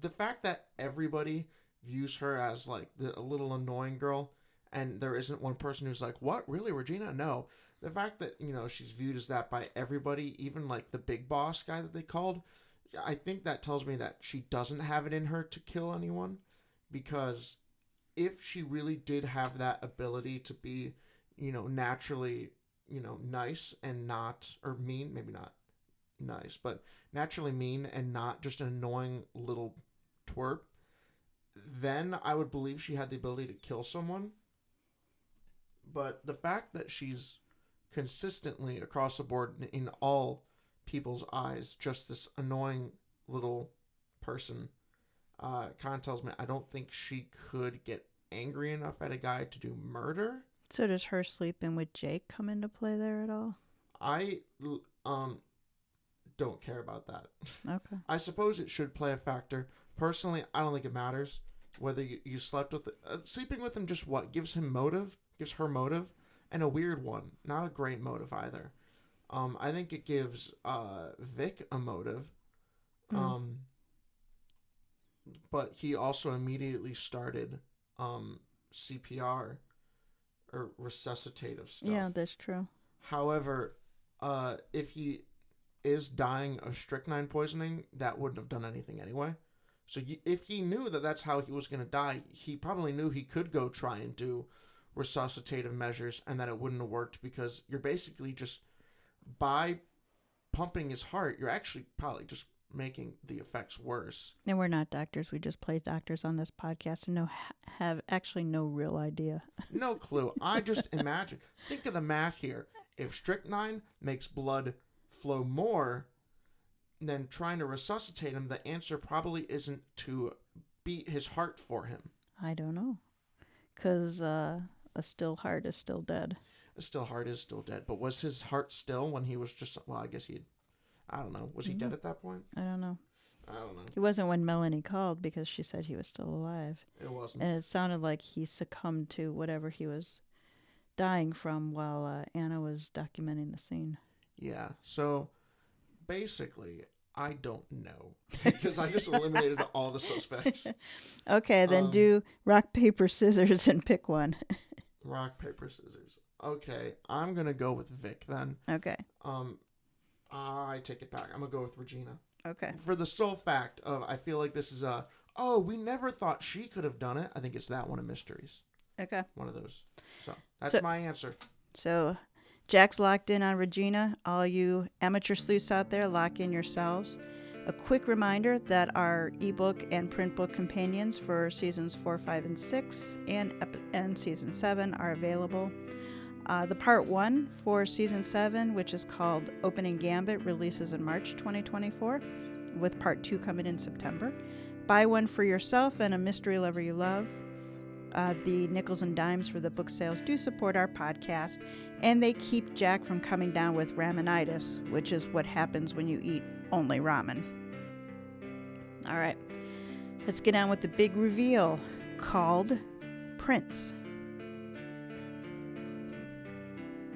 the fact that everybody views her as a little annoying girl, and there isn't one person who's like, "What? Really, Regina?" No. The fact that she's viewed as that by everybody, even the big boss guy that they called, I think that tells me that she doesn't have it in her to kill anyone. Because if she really did have that ability to be, naturally, nice and not, or mean, maybe not nice, but naturally mean and not just an annoying little twerp, then I would believe she had the ability to kill someone. But the fact that she's consistently across the board in all people's eyes, just this annoying little person, kind of tells me I don't think she could get angry enough at a guy to do murder. So does her sleeping with Jake come into play there at all? I don't care about that. Okay. I suppose it should play a factor. Personally, I don't think it matters whether you slept with sleeping with him. Just what gives her motive, and a weird one, not a great motive either. I think it gives Vic a motive. But he also immediately started CPR or resuscitative stuff. Yeah, that's true. However, if he is dying of strychnine poisoning, that wouldn't have done anything anyway. So if he knew that that's how he was going to die, he probably knew he could go try and do resuscitative measures and that it wouldn't have worked because you're basically just, by pumping his heart, you're actually probably just making the effects worse. And we're not doctors. We just play doctors on this podcast and have actually no real idea. No clue. I just imagine. Think of the math here. If strychnine makes blood flow more than trying to resuscitate him, the answer probably isn't to beat his heart for him. I don't know. Because a still heart is still dead. A still heart is still dead. But was his heart still when he was just... Well, I guess he had... I don't know. Was he dead at that point? I don't know. I don't know. It wasn't when Melanie called because she said he was still alive. It wasn't. And it sounded like he succumbed to whatever he was dying from while Anna was documenting the scene. Yeah. So basically, I don't know because I just eliminated all the suspects. Okay, then do rock, paper, scissors and pick one. Rock, paper, scissors. Okay, I'm going to go with Vic then. Okay. I take it back. I'm going to go with Regina. Okay. For the sole fact of, I feel like this is we never thought she could have done it. I think it's that one of mysteries. Okay. One of those. So, that's my answer. So, Jack's locked in on Regina. All you amateur sleuths out there, lock in yourselves. A quick reminder that our ebook and print book companions for seasons 4, 5, and 6 and season 7 are available. The part 1 for season 7, which is called Opening Gambit, releases in March 2024, with part 2 coming in September. Buy one for yourself and a mystery lover you love. The nickels and dimes for the book sales do support our podcast, and they keep Jack from coming down with ramenitis, which is what happens when you eat only ramen. All right, let's get on with the big reveal called Prince.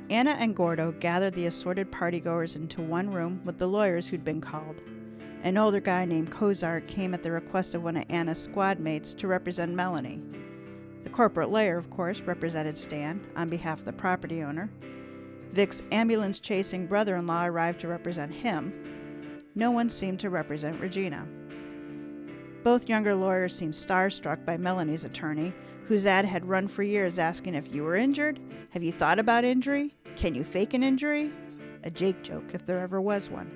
Anna and Gordo gathered the assorted partygoers into one room with the lawyers who'd been called. An older guy named Kozar came at the request of one of Anna's squad mates to represent Melanie. The corporate lawyer, of course, represented Stan on behalf of the property owner. Vic's ambulance-chasing brother-in-law arrived to represent him. No one seemed to represent Regina. Both younger lawyers seemed starstruck by Melanie's attorney, whose ad had run for years asking if you were injured, have you thought about injury, can you fake an injury? A Jake joke if there ever was one.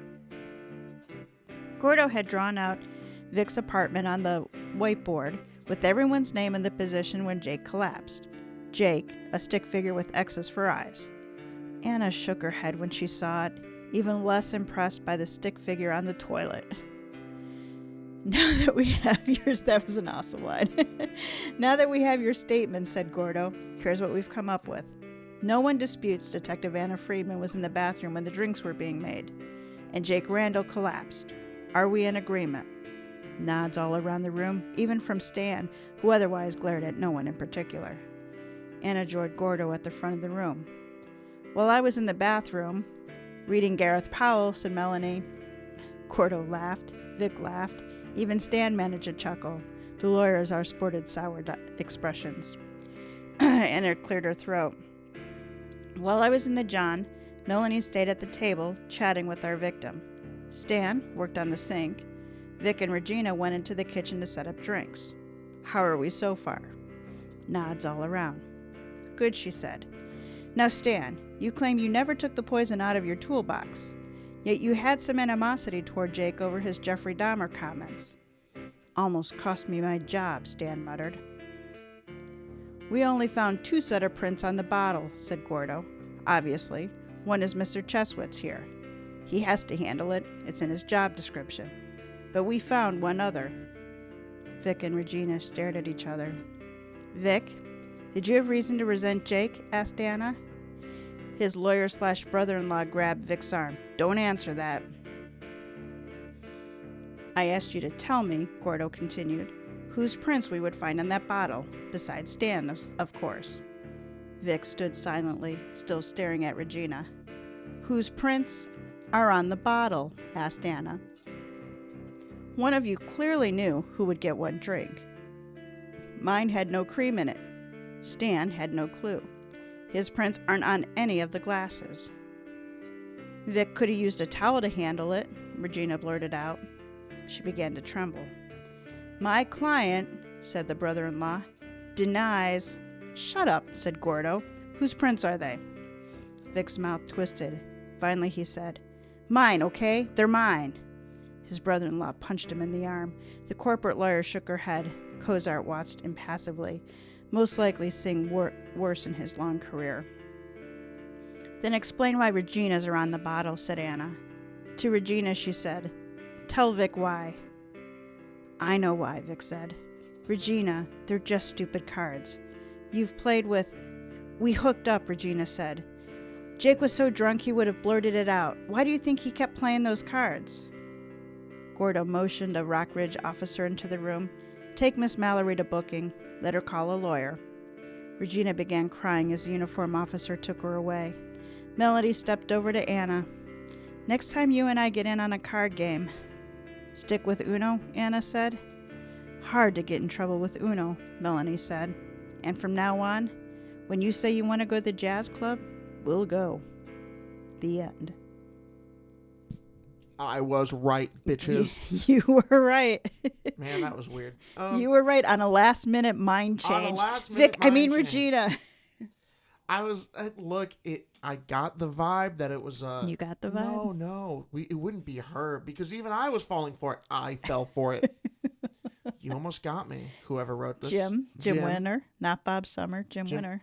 Gordo had drawn out Vic's apartment on the whiteboard with everyone's name in the position when Jake collapsed. Jake, a stick figure with X's for eyes. Anna shook her head when she saw it, even less impressed by the stick figure on the toilet. Now that we have yours, that was an awesome line. Now that we have your statement, said Gordo, here's what we've come up with. No one disputes Detective Anna Friedman was in the bathroom when the drinks were being made, and Jake Randall collapsed. Are we in agreement? Nods all around the room, even from Stan, who otherwise glared at no one in particular. Anna joined Gordo at the front of the room. While I was in the bathroom, reading Gareth Powell, said Melanie. Gordo laughed. Vic laughed. Even Stan managed a chuckle. The lawyers are sported sour expressions. Anna cleared her throat. While I was in the John, Melanie stayed at the table, chatting with our victim. Stan worked on the sink. Vic and Regina went into the kitchen to set up drinks. How are we so far? Nods all around. Good, she said. Now, Stan, you claim you never took the poison out of your toolbox, yet you had some animosity toward Jake over his Jeffrey Dahmer comments. Almost cost me my job, Stan muttered. We only found 2 set of prints on the bottle, said Gordo. Obviously, one is Mr. Cheswitt's here. He has to handle it. It's in his job description. But we found one other. Vic and Regina stared at each other. Vic, did you have reason to resent Jake? Asked Anna. His lawyer/brother-in-law grabbed Vic's arm. Don't answer that. I asked you to tell me, Gordo continued, whose prints we would find on that bottle, besides Stan's, of course. Vic stood silently, still staring at Regina. Whose prints are on the bottle? Asked Anna. One of you clearly knew who would get one drink. Mine had no cream in it. Stan had no clue. His prints aren't on any of the glasses. Vic could have used a towel to handle it, Regina blurted out. She began to tremble. My client, said the brother-in-law, denies. Shut up, said Gordo. Whose prints are they? Vic's mouth twisted. Finally he said, Mine, okay? They're mine. His brother-in-law punched him in the arm. The corporate lawyer shook her head. Kozart watched impassively, most likely seeing worse in his long career. Then explain why Regina's are on the bottle, said Anna. To Regina, she said, Tell Vic why. I know why, Vic said. Regina, they're just stupid cards. You've played with... We hooked up, Regina said. Jake was so drunk he would have blurted it out. Why do you think he kept playing those cards? Gordo motioned a Rockridge officer into the room. Take Miss Mallory to booking. Let her call a lawyer. Regina began crying as the uniform officer took her away. Melody stepped over to Anna. Next time you and I get in on a card game. Stick with Uno, Anna said. Hard to get in trouble with Uno, Melanie said. And from now on, when you say you want to go to the jazz club, we'll go. The end. I was right, bitches. You were right. Man, that was weird. You were right on a last-minute mind change. On a last-minute Vic, mind I mean change. Regina. I was I got the vibe that it was You got the vibe? No, it wouldn't be her because even I was falling for it. I fell for it. You almost got me. Whoever wrote this, Jim Winter, not Bob Summer. Jim Winter.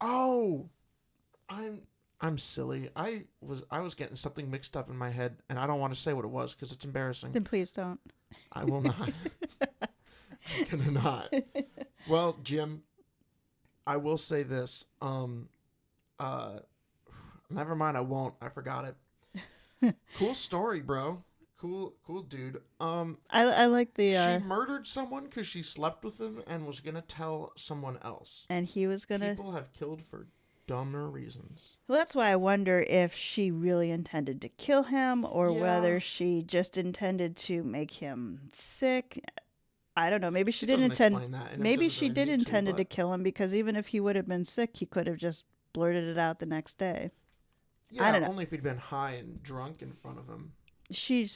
Oh, I'm silly. I was getting something mixed up in my head, and I don't want to say what it was because it's embarrassing. Then please don't. I will not. I'm gonna not. Well, Jim, I will say this. Never mind. I won't. I forgot it. Cool story, bro. Cool dude. I like the. She murdered someone because she slept with him and was gonna tell someone else. And he was gonna. People have killed for dumber reasons. Well, that's why I wonder if she really intended to kill him or whether she just intended to make him sick. I don't know. Maybe she didn't intend. Maybe she did intended to kill him because even if he would have been sick, he could have just blurted it out the next day. Yeah, I don't know. Only if he'd been high and drunk in front of him. She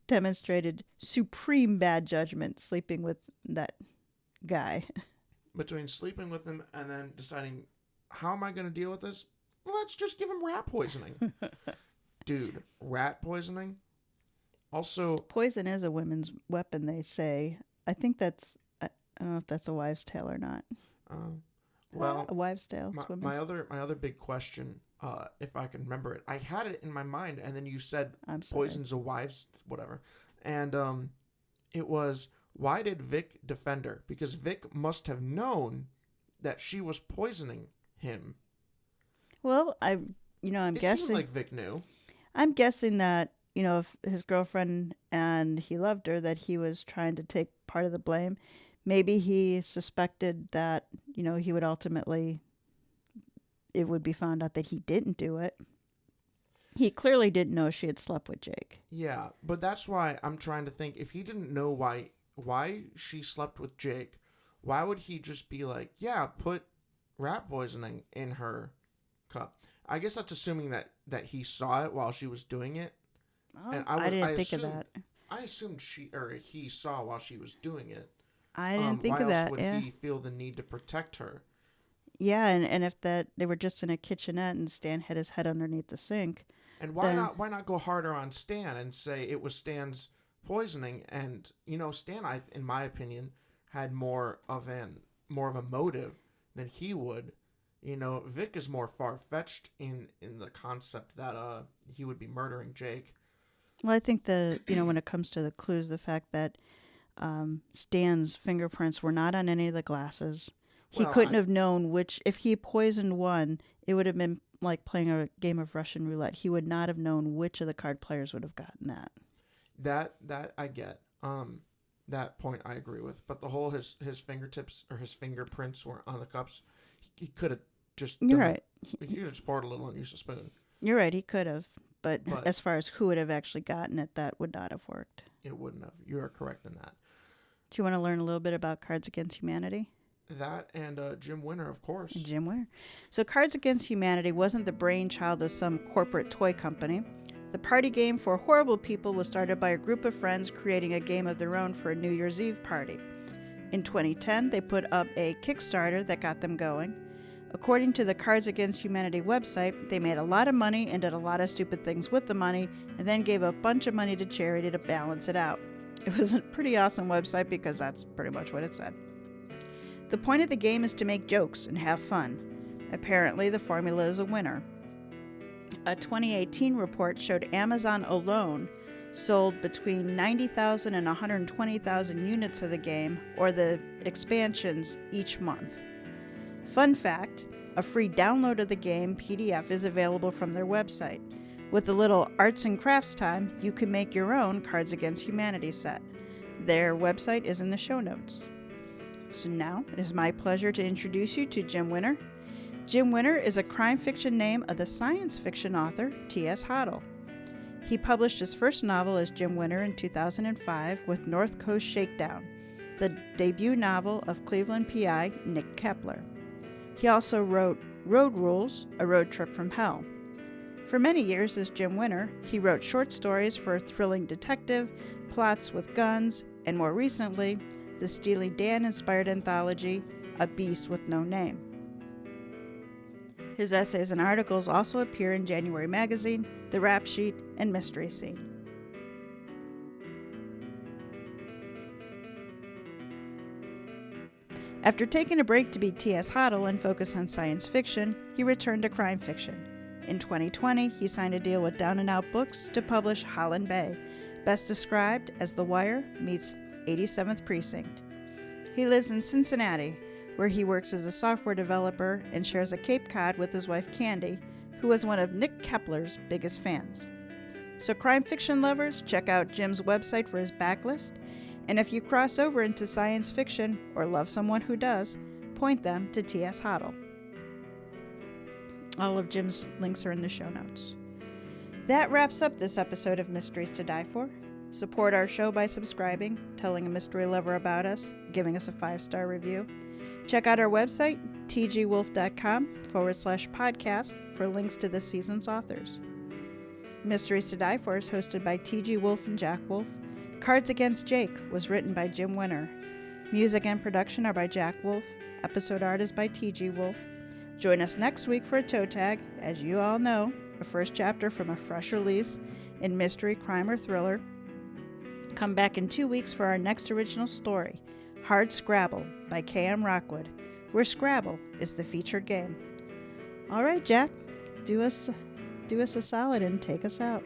demonstrated supreme bad judgment sleeping with that guy. Between sleeping with him and then deciding, how am I going to deal with this? Let's just give him rat poisoning. Dude, rat poisoning? Also... Poison is a women's weapon, they say. I think that's... I don't know if that's a wives' tale or not. Well... A wives' tale. My other big question... if I can remember it. I had it in my mind, and then you said poison's a wives, whatever. And it was, why did Vic defend her? Because Vic must have known that she was poisoning him. Well, I'm guessing. It seemed like Vic knew. I'm guessing that, if his girlfriend and he loved her, that he was trying to take part of the blame. Maybe he suspected that, he would ultimately... it would be found out that he didn't do it. He clearly didn't know she had slept with Jake. Yeah, but that's why I'm trying to think, if he didn't know why she slept with Jake, why would he just be like, yeah, put rat poisoning in her cup? I guess that's assuming that he saw it while she was doing it. Oh, and I didn't think of that. I assumed he saw while she was doing it. I didn't think of that. Why else would he feel the need to protect her? Yeah, and if they were just in a kitchenette and Stan had his head underneath the sink. And why not go harder on Stan and say it was Stan's poisoning? And Stan, in my opinion, had more of a motive than he would. Vic is more far-fetched in the concept that he would be murdering Jake. Well, I think when it comes to the clues, the fact that Stan's fingerprints were not on any of the glasses. He couldn't have known which, if he poisoned one, it would have been like playing a game of Russian roulette. He would not have known which of the card players would have gotten that. That I get. That point I agree with. But the whole his fingertips or his fingerprints were on the cups. He could have just... You're right. He could have just poured a little and used a spoon. You're right, he could have. But as far as who would have actually gotten it, that would not have worked. It wouldn't have. You are correct in that. Do you want to learn a little bit about Cards Against Humanity? That and Jim Winter, of course. Jim Winter. So Cards Against Humanity wasn't the brainchild of some corporate toy company. The party game for horrible people was started by a group of friends creating a game of their own for a New Year's Eve party. In 2010, they put up a Kickstarter that got them going. According to the Cards Against Humanity website, they made a lot of money and did a lot of stupid things with the money, and then gave a bunch of money to charity to balance it out. It was a pretty awesome website because that's pretty much what it said. The point of the game is to make jokes and have fun. Apparently, the formula is a winner. A 2018 report showed Amazon alone sold between 90,000 and 120,000 units of the game, or the expansions, each month. Fun fact, a free download of the game PDF is available from their website. With a little arts and crafts time, you can make your own Cards Against Humanity set. Their website is in the show notes. So now, it is my pleasure to introduce you to Jim Winter. Jim Winter is a crime fiction name of the science fiction author T.S. Hoddle. He published his first novel as Jim Winter in 2005 with North Coast Shakedown, the debut novel of Cleveland PI Nick Kepler. He also wrote Road Rules, A Road Trip from Hell. For many years as Jim Winter, he wrote short stories for Thrilling Detective, Plots with Guns, and more recently, the Steely Dan-inspired anthology, A Beast with No Name. His essays and articles also appear in January Magazine, The Rap Sheet, and Mystery Scene. After taking a break to be T.S. Hoddle and focus on science fiction, he returned to crime fiction. In 2020, he signed a deal with Down and Out Books to publish Holland Bay, best described as The Wire meets 87th Precinct. He lives in Cincinnati, where he works as a software developer and shares a Cape Cod with his wife Candy, who is one of Nick Kepler's biggest fans. So crime fiction lovers, check out Jim's website for his backlist, and if you cross over into science fiction or love someone who does, point them to T.S. Hoddle. All of Jim's links are in the show notes. That wraps up this episode of Mysteries to Die For. Support our show by subscribing, telling a mystery lover about us, giving us a 5-star review. Check out our website, tgwolff.com/podcast, for links to this season's authors. Mysteries to Die For is hosted by TG Wolff and Jack Wolff. Cards Against Jake was written by Jim Winter. Music and production are by Jack Wolff. Episode art is by TG Wolff. Join us next week for a toe tag, as you all know, a first chapter from a fresh release in mystery, crime, or thriller. Come back in 2 weeks for our next original story, Hard Scrabble by K.M. Rockwood, where Scrabble is the featured game. All right, Jack, do us a solid and take us out.